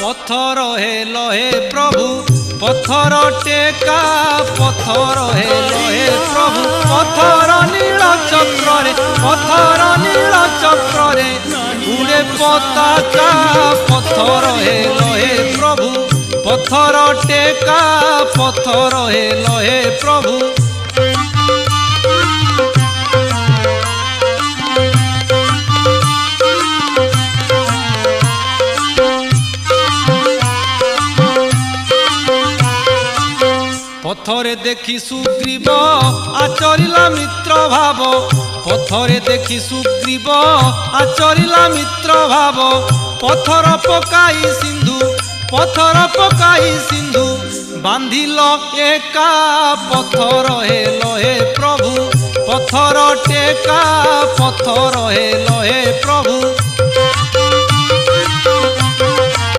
पत्थर हेलो हे प्रभु पत्थर टेका पत्थर हेलो हे प्रभु पत्थर नील चक्र रे पत्थर नील चक्र रे उड़े पताका पत्थर हेलो हे प्रभु पत्थर टेका पत्थर हेलो हे प्रभु पत्थरे देखी सुग्रीव आचरिला मित्र भाव पत्थरे देखी सुग्रीव आचरिला मित्र भाव पत्थर पकाई सिंधु बांधिल एका पत्थर हेलो हे प्रभु पत्थर टेका पत्थर हेलो हे प्रभु।